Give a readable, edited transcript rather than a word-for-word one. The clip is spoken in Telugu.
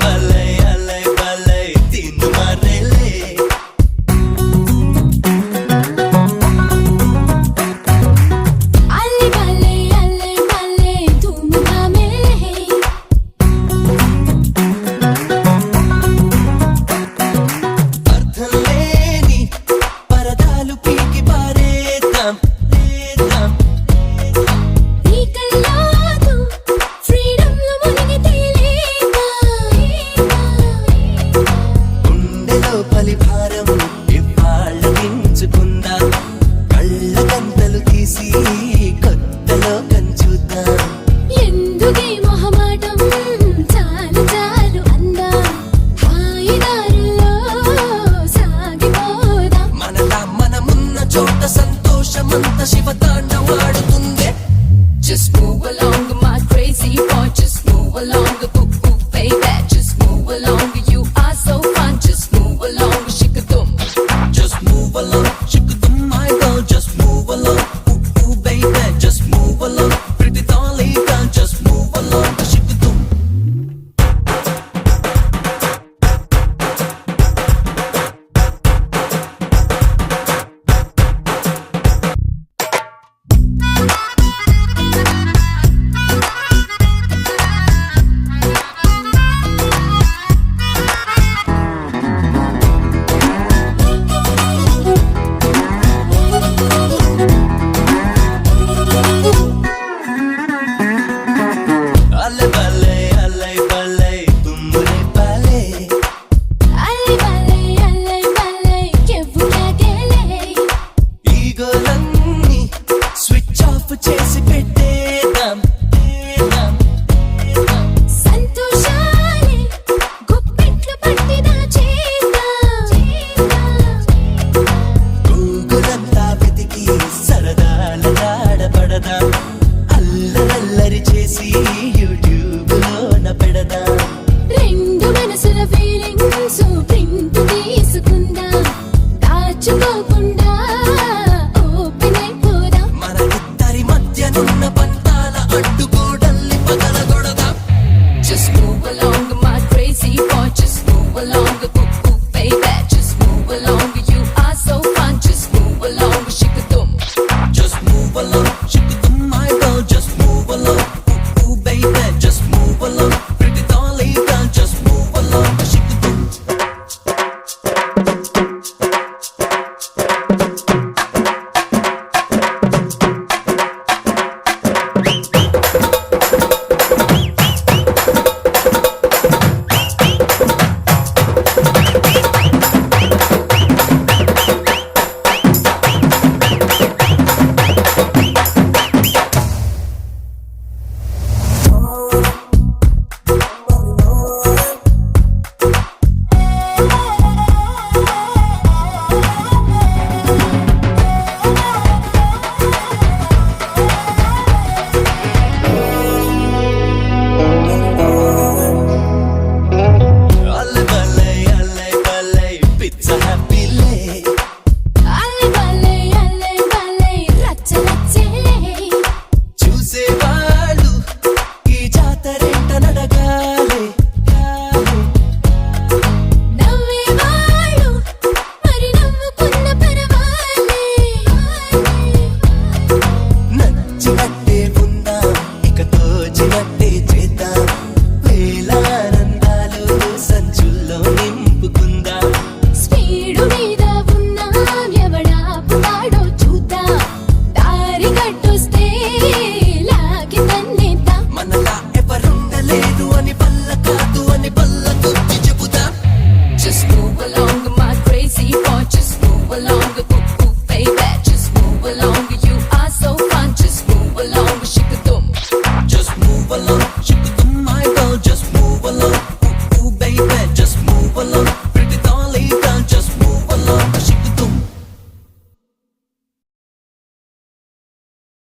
balay alay balay tin marele alli balay tum gamele అర్థం లేని పరదాలు పీకి పారేద్దాం లేద్దాం ఈ కల్లాదు ఫ్రీడమ్ లో మునిగి తేలేదా గుండెలో పలిభారం ఇవాళ్ళ దించుకుందాం కళ్ళ గంతలు తీసి కొత్తలో కంచుద్దాం ఎందుకే మొహమాటం చాలు చాలు అందా హాయిదారుల్లో సాగిపోదాం మనలా మనమున్న చోట సంతోషమంత శివతాండవాడుతుందే Just move along, my crazy boy. Just move along, baby. Just move along.